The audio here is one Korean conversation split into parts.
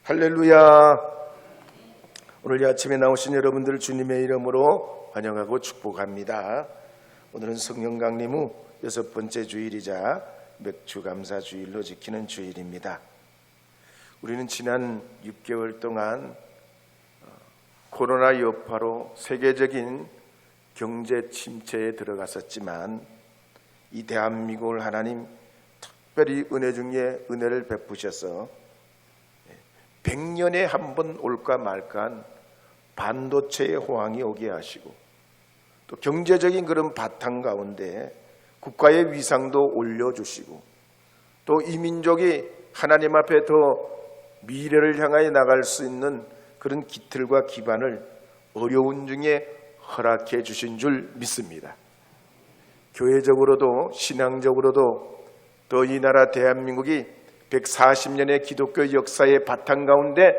할렐루야. 오늘 아침에 나오신 여러분들 주님의 이름으로 환영하고 축복합니다. 오늘은 성령 강림 후 6번째 주일이자 맥주감사 주일로 지키는 주일입니다. 우리는 지난 6개월 동안 코로나 여파로 세계적인 경제 침체에 들어갔었지만 이 대한민국을 하나님 특별히 은혜 중에 은혜를 베푸셔서 100년에 한 번 올까 말까한 반도체의 호황이 오게 하시고 또 경제적인 그런 바탕 가운데 국가의 위상도 올려주시고 또 이 민족이 하나님 앞에 더 미래를 향하여 나갈 수 있는 그런 기틀과 기반을 어려운 중에 허락해 주신 줄 믿습니다. 교회적으로도 신앙적으로도 또 이 나라 대한민국이 140년의 기독교 역사의 바탕 가운데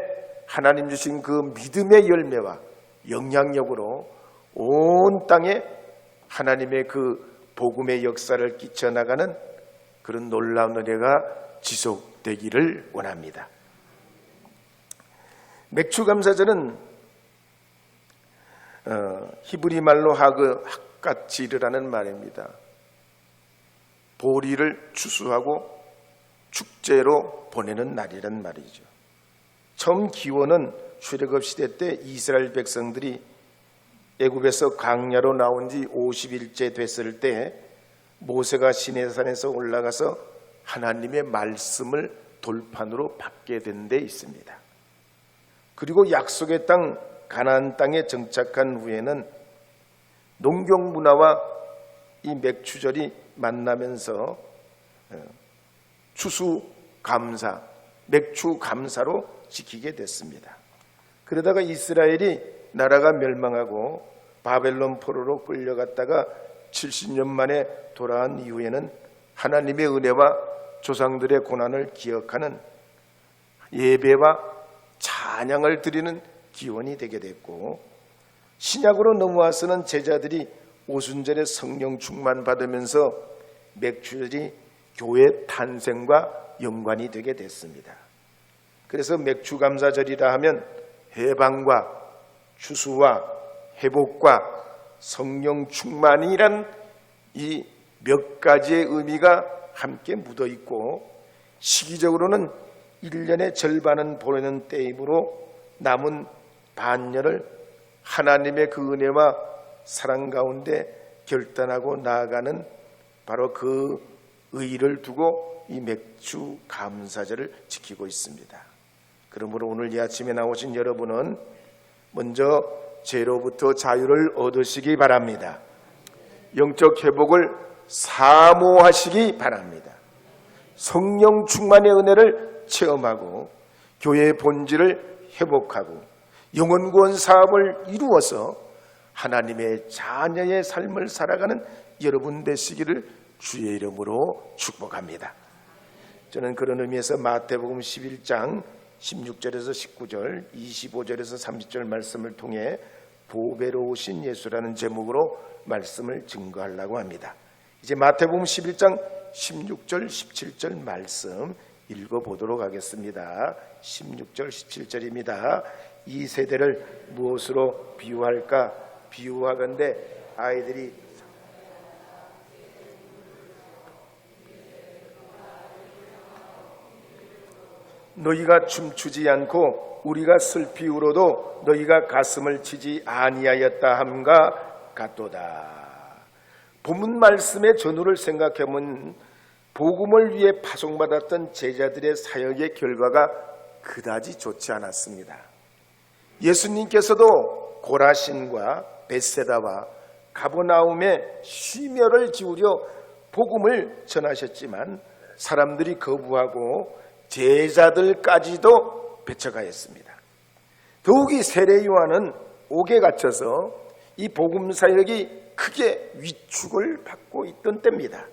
하나님 주신 그 믿음의 열매와 영향력으로 온 땅에 하나님의 그 복음의 역사를 끼쳐나가는 그런 놀라운 은혜가 지속되기를 원합니다. 맥주감사절은 히브리 말로 학갓지르라는 말입니다. 보리를 추수하고 축제로 보내는 날이란 말이죠. 처음 기원은 출애굽 시대 때 이스라엘 백성들이 애굽에서 광야로 나온 지 50일째 됐을 때 모세가 시내산에서 올라가서 하나님의 말씀을 돌판으로 받게 된 데 있습니다. 그리고 약속의 땅 가나안 땅에 정착한 후에는 농경 문화와 이 맥주절이 만나면서 추수감사, 맥주감사로 지키게 됐습니다. 그러다가 이스라엘이 나라가 멸망하고 바벨론 포로로 끌려갔다가 70년 만에 돌아온 이후에는 하나님의 은혜와 조상들의 고난을 기억하는 예배와 찬양을 드리는 기원이 되게 됐고, 신약으로 넘어와서는 제자들이 오순절에 성령 충만 받으면서 맥주절이 교회 탄생과 연관이 되게 됐습니다. 그래서 맥주감사절이라 하면 해방과 추수와 회복과 성령 충만이란 이 몇 가지의 의미가 함께 묻어 있고, 시기적으로는 1년의 절반은 보내는 때이므로 남은 반년을 하나님의 그 은혜와 사랑 가운데 결단하고 나아가는 바로 그 의의를 두고 이 맥주 감사절을 지키고 있습니다. 그러므로 오늘 이 아침에 나오신 여러분은 먼저 죄로부터 자유를 얻으시기 바랍니다. 영적 회복을 사모하시기 바랍니다. 성령 충만의 은혜를 체험하고 교회의 본질을 회복하고 영혼 구원 사업을 이루어서 하나님의 자녀의 삶을 살아가는 여러분 되시기를 주의 이름으로 축복합니다. 저는 그런 의미에서 마태복음 11장 16절에서 19절, 25절에서 30절 말씀을 통해 보배로우신 예수라는 제목으로 말씀을 증거하려고 합니다. 이제 마태복음 11장 16절, 17절 말씀 읽어보도록 하겠습니다. 16절, 17절입니다. 이 세대를 무엇으로 비유할까? 비유하건대 아이들이 너희가 춤추지 않고 우리가 슬피 울어도 너희가 가슴을 치지 아니하였다 함과 같도다. 본문 말씀의 전후를 생각해보면 복음을 위해 파송받았던 제자들의 사역의 결과가 그다지 좋지 않았습니다. 예수님께서도 고라신과 벳세다와 가버나움에 심혈을 기울여 복음을 전하셨지만 사람들이 거부하고 제자들까지도 배척하였습니다. 더욱이 세례 요한은 옥에 갇혀서 이 복음 사역이 크게 위축을 받고 있던 때입니다.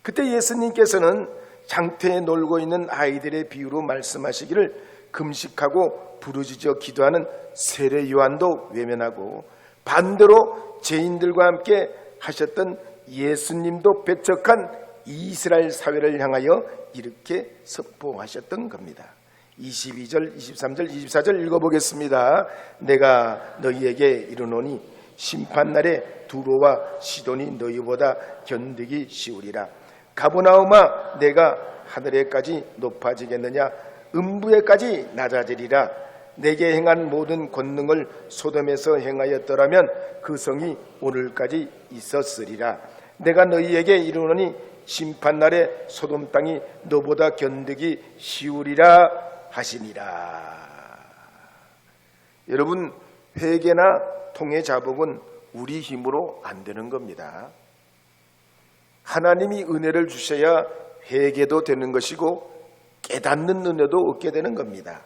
그때 예수님께서는 장터에 놀고 있는 아이들의 비유로 말씀하시기를 금식하고 부르짖어 기도하는 세례 요한도 외면하고 반대로 죄인들과 함께 하셨던 예수님도 배척한 이스라엘 사회를 향하여 이렇게 선포하셨던 겁니다. 22절, 23절, 24절 읽어보겠습니다. 내가 너희에게 이르노니 심판날에 두로와 시돈이 너희보다 견디기 쉬우리라. 가버나움아 내가 하늘에까지 높아지겠느냐? 음부에까지 낮아지리라. 내게 행한 모든 권능을 소돔에서 행하였더라면 그 성이 오늘까지 있었으리라. 내가 너희에게 이르노니 심판날에 소돔 땅이 너보다 견디기 쉬우리라 하시니라. 여러분, 회개나 통해 자복은 우리 힘으로 안 되는 겁니다. 하나님이 은혜를 주셔야 회개도 되는 것이고 깨닫는 은혜도 얻게 되는 겁니다.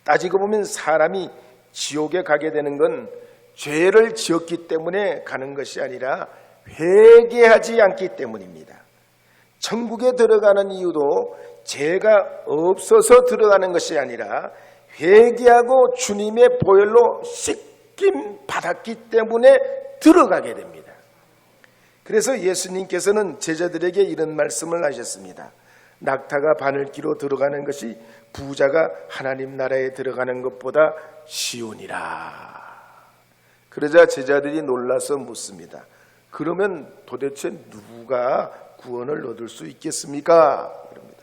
따지고 보면 사람이 지옥에 가게 되는 건 죄를 지었기 때문에 가는 것이 아니라 회개하지 않기 때문입니다. 천국에 들어가는 이유도 죄가 없어서 들어가는 것이 아니라 회개하고 주님의 보혈로 씻김 받았기 때문에 들어가게 됩니다. 그래서 예수님께서는 제자들에게 이런 말씀을 하셨습니다. 낙타가 바늘기로 들어가는 것이 부자가 하나님 나라에 들어가는 것보다 쉬우니라. 그러자 제자들이 놀라서 묻습니다. 그러면 도대체 누가 구원을 얻을 수 있겠습니까? 그럽니다.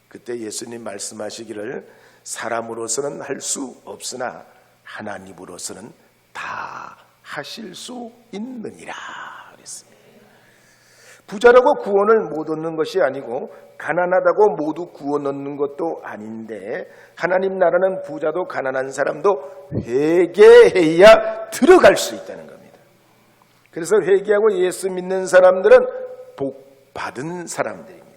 그때 예수님 말씀하시기를 사람으로서는 할 수 없으나 하나님으로서는 다 하실 수 있느니라 그랬습니다. 부자라고 구원을 못 얻는 것이 아니고 가난하다고 모두 구원 얻는 것도 아닌데 하나님 나라는 부자도 가난한 사람도 회개해야 들어갈 수 있다는 겁니다. 그래서 회개하고 예수 믿는 사람들은 복 받은 사람들입니다.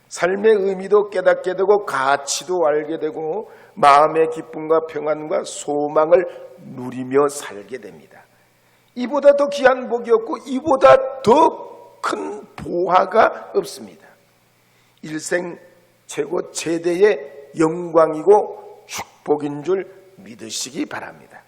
삶의 의미도 깨닫게 되고 가치도 알게 되고 마음의 기쁨과 평안과 소망을 누리며 살게 됩니다. 이보다 더 귀한 복이 없고 이보다 더 큰 보화가 없습니다. 일생 최고 최대의 영광이고 축복인 줄 믿으시기 바랍니다.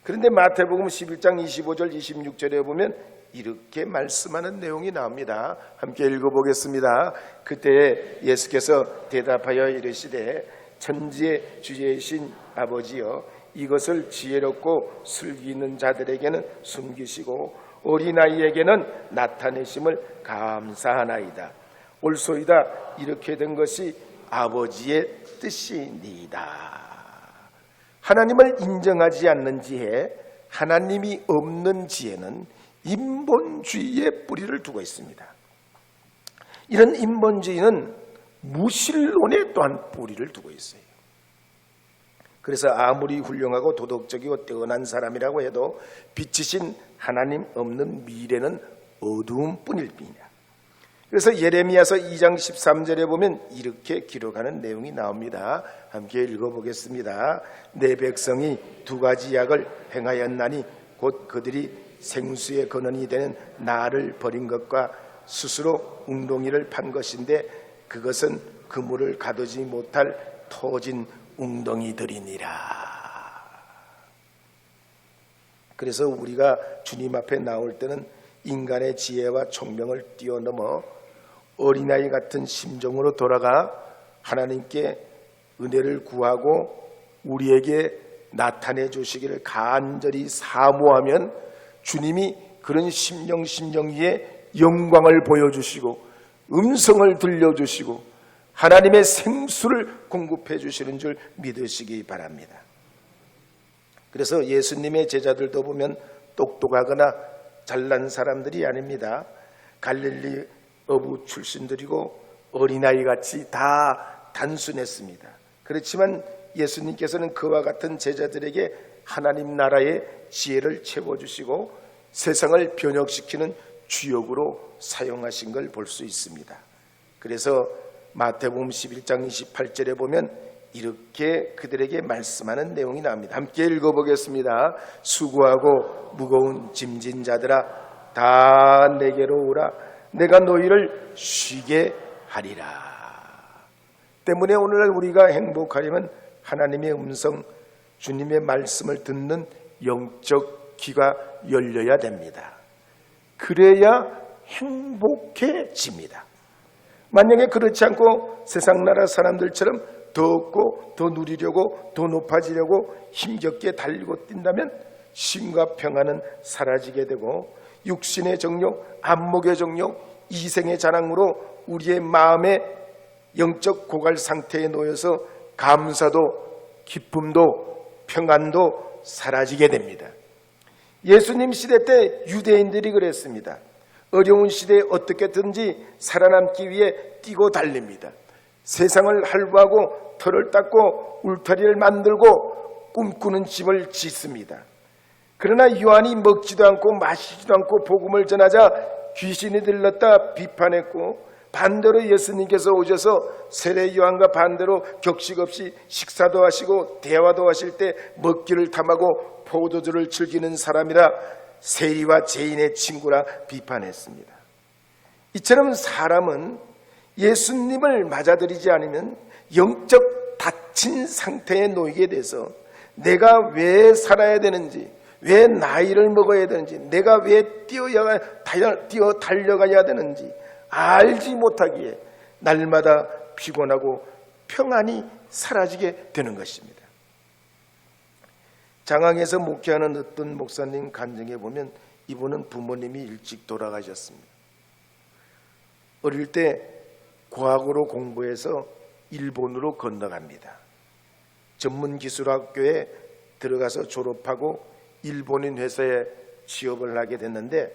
그런데 마태복음 11장 25절 26절에 보면 이렇게 말씀하는 내용이 나옵니다. 함께 읽어보겠습니다. 그때 예수께서 대답하여 이르시되 천지의 주제이신 아버지여 이것을 지혜롭고 슬기 있는 자들에게는 숨기시고 어린아이에게는 나타내심을 감사하나이다. 옳소이다. 이렇게 된 것이 아버지의 뜻이니이다. 하나님을 인정하지 않는 지혜, 하나님이 없는 지혜는 인본주의의 뿌리를 두고 있습니다. 이런 인본주의는 무신론에 또한 뿌리를 두고 있어요. 그래서 아무리 훌륭하고 도덕적이고 뛰어난 사람이라고 해도 빛이신 하나님 없는 미래는 어두움 뿐일 뿐이다. 그래서 예레미야서 2장 13절에 보면 이렇게 기록하는 내용이 나옵니다. 함께 읽어보겠습니다. 내 백성이 두 가지 약을 행하였나니 곧 그들이 생수의 근원이 되는 나를 버린 것과 스스로 웅덩이를 판 것인데 그것은 그물을 가두지 못할 터진 웅덩이들이니라. 그래서 우리가 주님 앞에 나올 때는 인간의 지혜와 총명을 뛰어넘어 어린아이 같은 심정으로 돌아가 하나님께 은혜를 구하고 우리에게 나타내 주시기를 간절히 사모하면 주님이 그런 심령 위에 영광을 보여주시고 음성을 들려주시고 하나님의 생수를 공급해 주시는 줄 믿으시기 바랍니다. 그래서 예수님의 제자들도 보면 똑똑하거나 잘난 사람들이 아닙니다. 갈릴리 어부 출신들이고 어린아이같이 다 단순했습니다. 그렇지만 예수님께서는 그와 같은 제자들에게 하나님 나라의 지혜를 채워주시고 세상을 변혁시키는 주역으로 사용하신 걸 볼 수 있습니다. 그래서 마태복음 11장 28절에 보면 이렇게 그들에게 말씀하는 내용이 나옵니다. 함께 읽어보겠습니다. 수고하고 무거운 짐진 자들아 다 내게로 오라. 내가 너희를 쉬게 하리라. 때문에 오늘날 우리가 행복하려면 하나님의 음성, 주님의 말씀을 듣는 영적 귀가 열려야 됩니다. 그래야 행복해집니다. 만약에 그렇지 않고 세상 나라 사람들처럼 더 얻고 더 누리려고 더 높아지려고 힘겹게 달리고 뛴다면 쉼과 평안은 사라지게 되고 육신의 정욕, 안목의 정욕, 이생의 자랑으로 우리의 마음의 영적 고갈 상태에 놓여서 감사도 기쁨도 평안도 사라지게 됩니다. 예수님 시대 때 유대인들이 그랬습니다. 어려운 시대에 어떻게든지 살아남기 위해 뛰고 달립니다. 세상을 할부하고 털을 닦고 울타리를 만들고 꿈꾸는 집을 짓습니다. 그러나 요한이 먹지도 않고 마시지도 않고 복음을 전하자 귀신이 들렀다 비판했고, 반대로 예수님께서 오셔서 세례 요한과 반대로 격식 없이 식사도 하시고 대화도 하실 때 먹기를 탐하고 포도주를 즐기는 사람이라 세리와 죄인의 친구라 비판했습니다. 이처럼 사람은 예수님을 맞아들이지 않으면 영적 닫힌 상태에 놓이게 돼서 내가 왜 살아야 되는지, 왜 나이를 먹어야 되는지, 내가 왜 뛰어 달려가야 되는지 알지 못하기에 날마다 피곤하고 평안이 사라지게 되는 것입니다. 장항에서 목회하는 어떤 목사님 간증해 보면 이분은 부모님이 일찍 돌아가셨습니다. 어릴 때 고학으로 공부해서 일본으로 건너갑니다. 전문기술학교에 들어가서 졸업하고 일본인 회사에 취업을 하게 됐는데,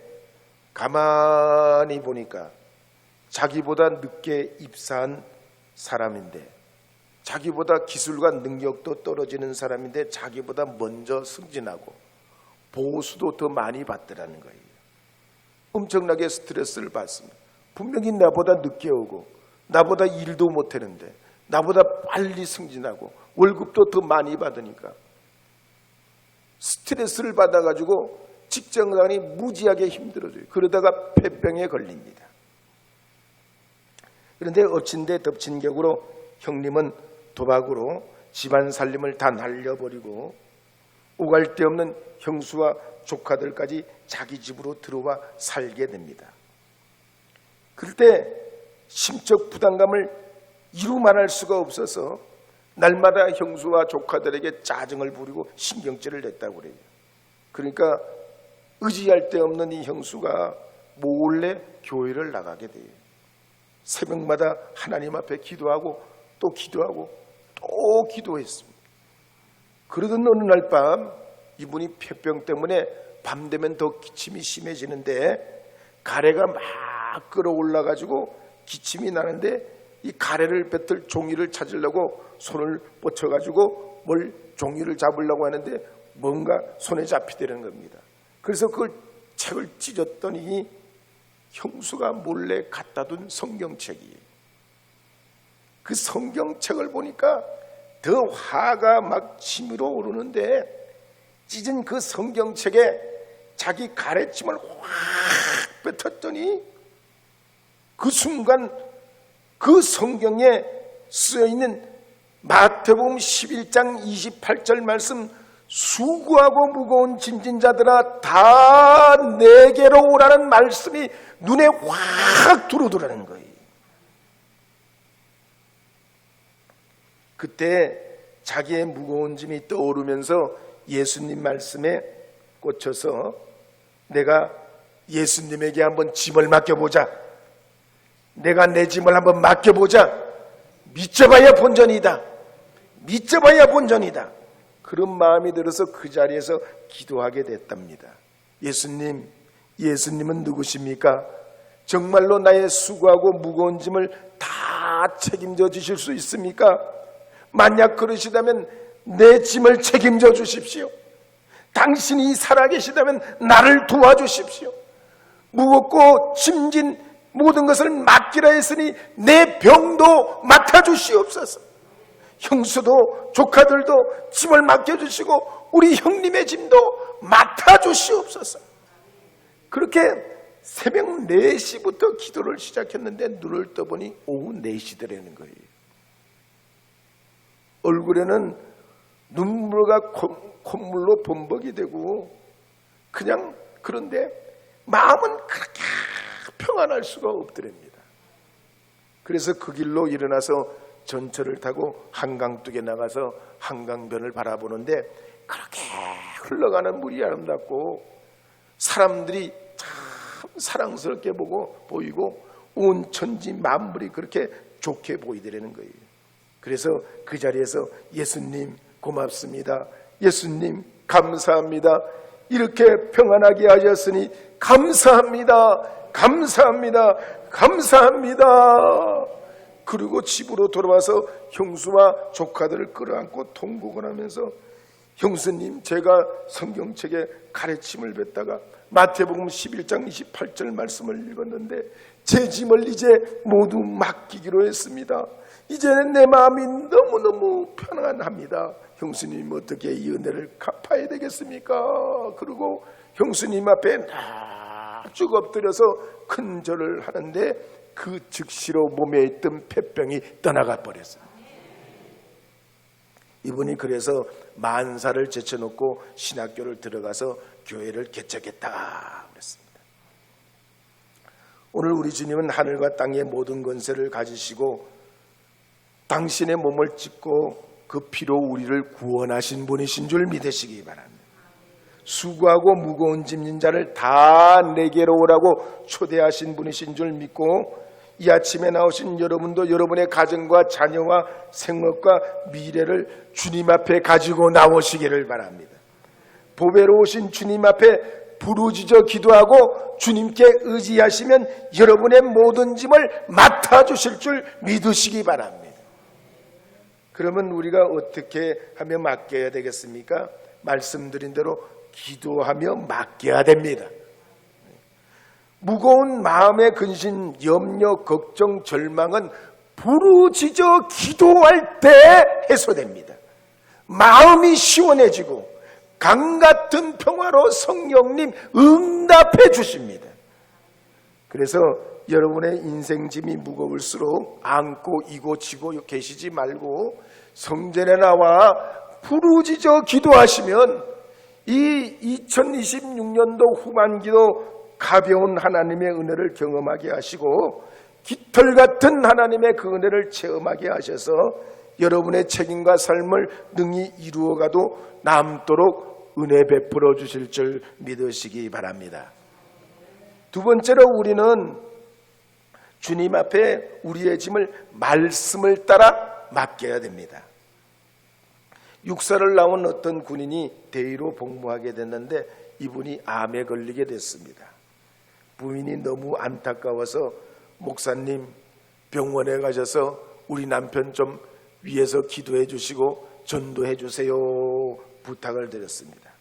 가만히 보니까 자기보다 늦게 입사한 사람인데, 자기보다 기술과 능력도 떨어지는 사람인데 자기보다 먼저 승진하고 보수도 더 많이 받더라는 거예요. 엄청나게 스트레스를 받습니다. 분명히 나보다 늦게 오고 나보다 일도 못하는데 나보다 빨리 승진하고 월급도 더 많이 받으니까 스트레스를 받아가지고 직장생활이 무지하게 힘들어져요. 그러다가 폐병에 걸립니다. 그런데 엎친 데 덮친 격으로 형님은 도박으로 집안 살림을 다 날려버리고 오갈 데 없는 형수와 조카들까지 자기 집으로 들어와 살게 됩니다. 그럴 때 심적 부담감을 이루 말할 수가 없어서 날마다 형수와 조카들에게 짜증을 부리고 신경질을 냈다고 그래요. 그러니까 의지할 데 없는 이 형수가 몰래 교회를 나가게 돼요. 새벽마다 하나님 앞에 기도하고 또 기도하고 또 기도했습니다. 그러던 어느 날 밤 이분이 폐병 때문에 밤 되면 더 기침이 심해지는데 가래가 막 끌어올라가지고 기침이 나는데 이 가래를 뱉을 종이를 찾으려고 손을 뻗쳐가지고 뭘 종이를 잡으려고 하는데 뭔가 손에 잡히더라는 겁니다. 그래서 그걸 책을 찢었더니 형수가 몰래 갖다 둔 성경책이에요. 그 성경책을 보니까 더 화가 막 치밀어 오르는데 찢은 그 성경책에 자기 가래침을 확 뱉었더니 그 순간 그 성경에 쓰여있는 마태복음 11장 28절 말씀, 수고하고 무거운 짐진 자들아 다 내게로 오라는 말씀이 눈에 확 들어오더라는 거예요. 그때 자기의 무거운 짐이 떠오르면서 예수님 말씀에 꽂혀서 내가 예수님에게 한번 짐을 맡겨보자, 내가 내 짐을 한번 맡겨보자, 믿져봐야 본전이다, 믿져봐야 본전이다, 그런 마음이 들어서 그 자리에서 기도하게 됐답니다. 예수님은 누구십니까? 정말로 나의 수고하고 무거운 짐을 다 책임져 주실 수 있습니까? 만약 그러시다면 내 짐을 책임져 주십시오. 당신이 살아계시다면 나를 도와주십시오. 무겁고 짐진 모든 것을 맡기라 했으니 내 병도 맡아주시옵소서. 형수도 조카들도 짐을 맡겨주시고 우리 형님의 짐도 맡아주시옵소서. 그렇게 새벽 4시부터 기도를 시작했는데 눈을 떠보니 오후 4시더라는 거예요. 얼굴에는 눈물과 콧물로 범벅이 되고 그냥, 그런데 마음은 그렇게 평안할 수가 없더랍니다. 그래서 그 길로 일어나서 전철을 타고 한강둑에 나가서 한강변을 바라보는데 그렇게 흘러가는 물이 아름답고 사람들이 참 사랑스럽게 보이고 온 천지 만물이 그렇게 좋게 보이더라는 거예요. 그래서 그 자리에서 예수님 고맙습니다. 예수님 감사합니다. 이렇게 평안하게 하셨으니 감사합니다. 감사합니다. 감사합니다. 그리고 집으로 돌아와서 형수와 조카들을 끌어안고 통곡을 하면서 형수님, 제가 성경책에 가르침을 뱉다가 마태복음 11장 28절 말씀을 읽었는데 제 짐을 이제 모두 맡기기로 했습니다. 이제는 내 마음이 너무너무 편안합니다. 형수님, 어떻게 이 은혜를 갚아야 되겠습니까? 그리고 형수님 앞에 쭉 엎드려서 큰 절을 하는데 그 즉시로 몸에 있던 폐병이 떠나가 버렸어요. 이분이 그래서 만사를 제쳐놓고 신학교를 들어가서 교회를 개척했다 그랬습니다. 오늘 우리 주님은 하늘과 땅의 모든 권세를 가지시고 당신의 몸을 찢고 그 피로 우리를 구원하신 분이신 줄 믿으시기 바랍니다. 수고하고 무거운 짐진 자를 다 내게로 오라고 초대하신 분이신 줄 믿고 이 아침에 나오신 여러분도 여러분의 가정과 자녀와 생업과 미래를 주님 앞에 가지고 나오시기를 바랍니다. 보배로 오신 주님 앞에 부르짖어 기도하고 주님께 의지하시면 여러분의 모든 짐을 맡아주실 줄 믿으시기 바랍니다. 그러면 우리가 어떻게 하며 맡겨야 되겠습니까? 말씀드린 대로 기도하며 맡겨야 됩니다. 무거운 마음의 근심, 염려, 걱정, 절망은 부르짖어 기도할 때 해소됩니다. 마음이 시원해지고 강같은 평화로 성령님 응답해 주십니다. 그래서 여러분의 인생짐이 무거울수록 안고 이고 지고 계시지 말고 성전에 나와 부르짖어 기도하시면 이 2026년도 후반기도 가벼운 하나님의 은혜를 경험하게 하시고 깃털 같은 하나님의 그 은혜를 체험하게 하셔서 여러분의 책임과 삶을 능히 이루어가도 남도록 은혜 베풀어 주실 줄 믿으시기 바랍니다. 두 번째로 우리는 주님 앞에 우리의 짐을 말씀을 따라 맡겨야 됩니다. 육사를 나온 어떤 군인이 대위로 복무하게 됐는데 이분이 암에 걸리게 됐습니다. 부인이 너무 안타까워서 목사님 병원에 가셔서 우리 남편 좀 위해서 기도해 주시고 전도해 주세요 부탁을 드렸습니다.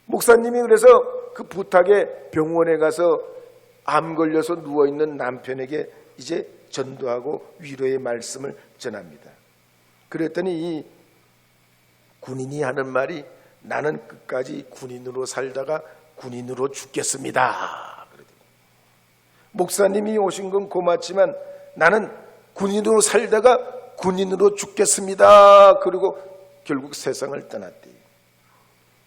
목사님이 그래서 그 부탁에 병원에 가서 암 걸려서 누워있는 남편에게 이제 전도하고 위로의 말씀을 전합니다. 그랬더니 이 군인이 하는 말이 나는 끝까지 군인으로 살다가 군인으로 죽겠습니다. 목사님이 오신 건 고맙지만 나는 군인으로 살다가 군인으로 죽겠습니다. 그리고 결국 세상을 떠났대요.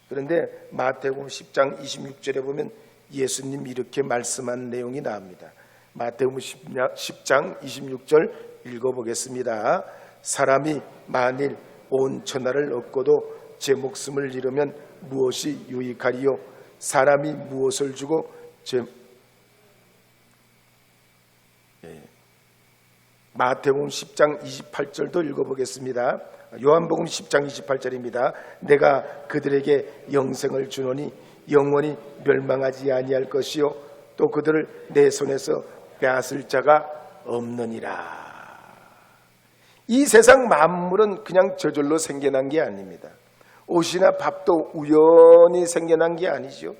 그런데 마태복음 10장 26절에 보면 예수님 이렇게 말씀한 내용이 나옵니다. 마태복음 10장 26절 읽어보겠습니다. 사람이 만일 온 천하를 얻고도 제 목숨을 잃으면 무엇이 유익하리요? 사람이 무엇을 주고 마태복음 10장 28절도 읽어보겠습니다. 요한복음 10장 28절입니다. 내가 그들에게 영생을 주노니 영원히 멸망하지 아니할 것이요 또 그들을 내 손에서 빼앗을 자가 없느니라. 이 세상 만물은 그냥 저절로 생겨난 게 아닙니다. 옷이나 밥도 우연히 생겨난 게 아니죠.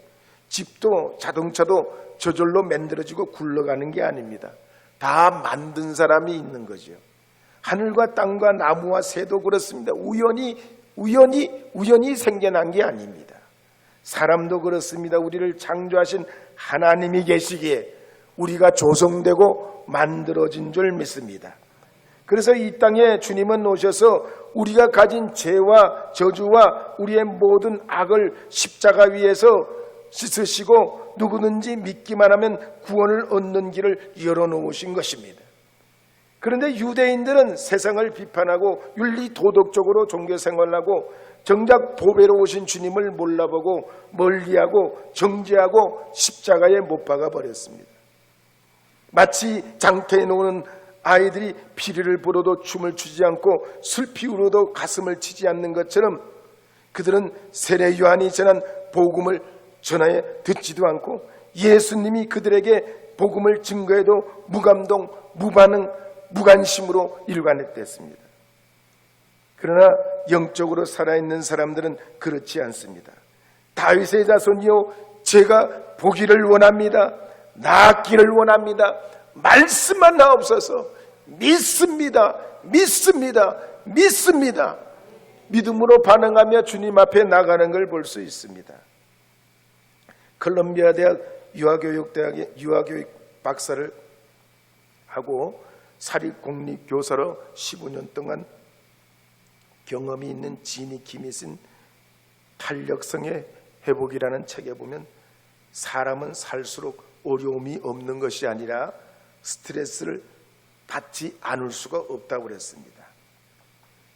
집도 자동차도 저절로 만들어지고 굴러가는 게 아닙니다. 다 만든 사람이 있는 거죠. 하늘과 땅과 나무와 새도 그렇습니다. 우연히 생겨난 게 아닙니다. 사람도 그렇습니다. 우리를 창조하신 하나님이 계시기에 우리가 조성되고 만들어진 줄 믿습니다. 그래서 이 땅에 주님은 오셔서 우리가 가진 죄와 저주와 우리의 모든 악을 십자가 위에서 씻으시고 누구든지 믿기만 하면 구원을 얻는 길을 열어놓으신 것입니다. 그런데 유대인들은 세상을 비판하고 윤리 도덕적으로 종교 생활하고 정작 보배로 오신 주님을 몰라보고 멀리하고 정죄하고 십자가에 못 박아 버렸습니다. 마치 장터에 노는 아이들이 피리를 불어도 춤을 추지 않고 슬피 울어도 가슴을 치지 않는 것처럼 그들은 세례 요한이 전한 복음을 전하여 듣지도 않고 예수님이 그들에게 복음을 증거해도 무감동, 무반응, 무관심으로 일관했댔습니다. 그러나 영적으로 살아있는 사람들은 그렇지 않습니다. 다윗의 자손이요, 제가 보기를 원합니다. 낫기를 원합니다. 말씀만 하옵소서. 믿습니다. 믿습니다. 믿습니다. 믿음으로 반응하며 주님 앞에 나가는 걸 볼 수 있습니다. 컬럼비아 대학 유아교육대학의 유아교육 박사를 하고 사립공립교사로 15년 동안 경험이 있는 지니 킴이 쓴 탄력성의 회복이라는 책에 보면 사람은 살수록 어려움이 없는 것이 아니라 스트레스를 받지 않을 수가 없다고 그랬습니다.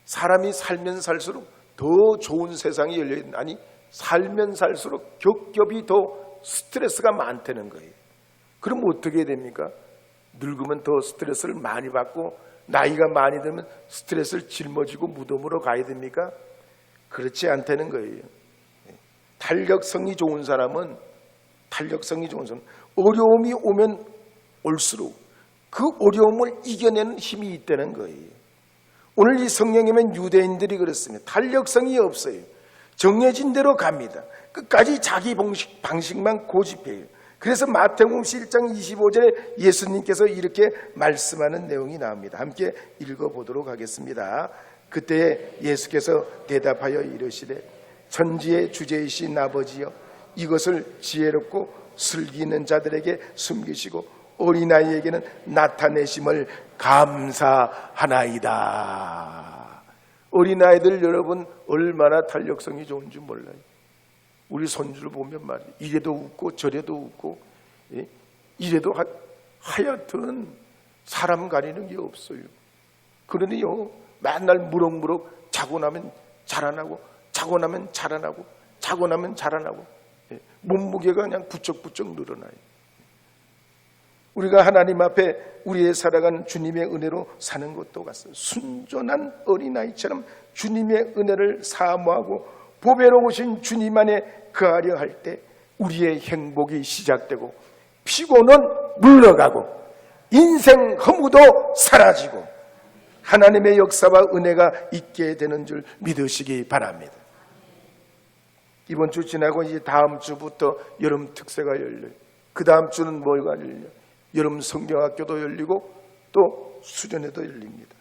사람이 살면 살수록 더 좋은 세상이 열려있는, 아니 살면 살수록 겹겹이 더 스트레스가 많다는 거예요. 그럼 어떻게 됩니까? 늙으면 더 스트레스를 많이 받고 나이가 많이 들면 스트레스를 짊어지고 무덤으로 가야 됩니까? 그렇지 않다는 거예요. 탄력성이 좋은 사람은 어려움이 오면 올수록 그 어려움을 이겨내는 힘이 있다는 거예요. 오늘 이 성경에는 유대인들이 그렇습니다. 탄력성이 없어요. 정해진 대로 갑니다. 끝까지 자기 방식만 고집해요. 그래서 마태복음 1장 25절에 예수님께서 이렇게 말씀하는 내용이 나옵니다. 함께 읽어보도록 하겠습니다. 그때 예수께서 대답하여 이르시되 천지의 주제이신 아버지여, 이것을 지혜롭고 슬기 있는 자들에게 숨기시고 어린아이에게는 나타내심을 감사하나이다. 어린아이들 여러분 얼마나 탄력성이 좋은지 몰라요. 우리 손주를 보면 말이에요. 이래도 웃고 저래도 웃고, 이래도 하여튼 사람 가리는 게 없어요. 그러니요 맨날 무럭무럭 자고 나면 자라나고 자고 나면 자라나고 자고 나면 자라나고, 몸무게가 그냥 부쩍부쩍 늘어나요. 우리가 하나님 앞에 우리의 살아간 주님의 은혜로 사는 것도 같습니다. 순전한 어린아이처럼 주님의 은혜를 사모하고 보배로 오신 주님 안에 거하려 할 때 우리의 행복이 시작되고 피곤은 물러가고 인생 허무도 사라지고 하나님의 역사와 은혜가 있게 되는 줄 믿으시기 바랍니다. 이번 주 지나고 이제 다음 주부터 여름 특세가 열려요. 그 다음 주는 뭐가 열려요? 여름 성경학교도 열리고 또 수련회도 열립니다.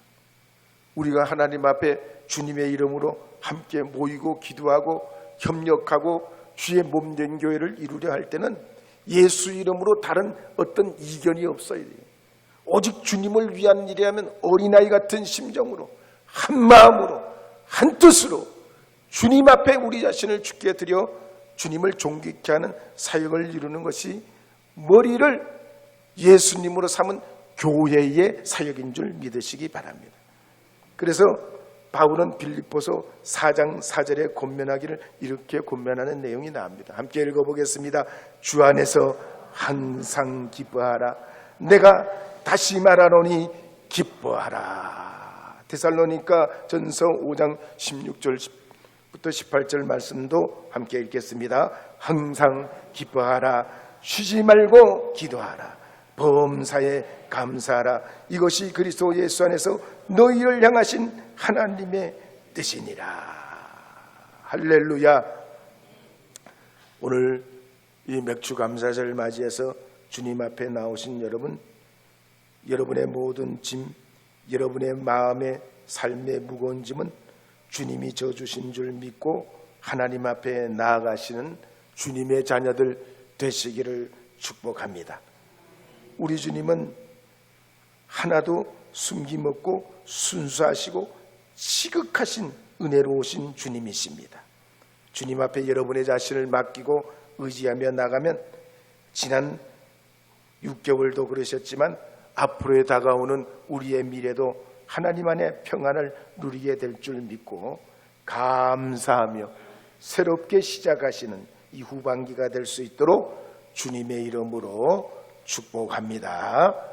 우리가 하나님 앞에 주님의 이름으로 함께 모이고 기도하고 협력하고 주의 몸된 교회를 이루려 할 때는 예수 이름으로 다른 어떤 이견이 없어야 돼요. 오직 주님을 위한 일이라면 어린아이 같은 심정으로 한 마음으로 한 뜻으로 주님 앞에 우리 자신을 주께 드려 주님을 존귀케 하는 사역을 이루는 것이 머리를 예수님으로 삼은 교회의 사역인 줄 믿으시기 바랍니다. 그래서 바울은 빌립보서 4장 4절에 권면하기를 이렇게 권면하는 내용이 나옵니다. 함께 읽어보겠습니다. 주 안에서 항상 기뻐하라. 내가 다시 말하노니 기뻐하라. 데살로니가 전서 5장 16절부터 18절 말씀도 함께 읽겠습니다. 항상 기뻐하라. 쉬지 말고 기도하라. 범사에 감사하라. 이것이 그리스도 예수 안에서 너희를 향하신 하나님의 뜻이니라. 할렐루야. 오늘 이 맥주 감사절을 맞이해서 주님 앞에 나오신 여러분, 여러분의 모든 짐, 여러분의 마음의 삶의 무거운 짐은 주님이 져주신 줄 믿고 하나님 앞에 나아가시는 주님의 자녀들 되시기를 축복합니다. 우리 주님은 하나도 숨김없고 순수하시고 시극하신 은혜로우신 주님이십니다. 주님 앞에 여러분의 자신을 맡기고 의지하며 나가면 지난 6개월도 그러셨지만 앞으로에 다가오는 우리의 미래도 하나님 안에 평안을 누리게 될 줄 믿고 감사하며 새롭게 시작하시는 이 후반기가 될 수 있도록 주님의 이름으로 축복합니다.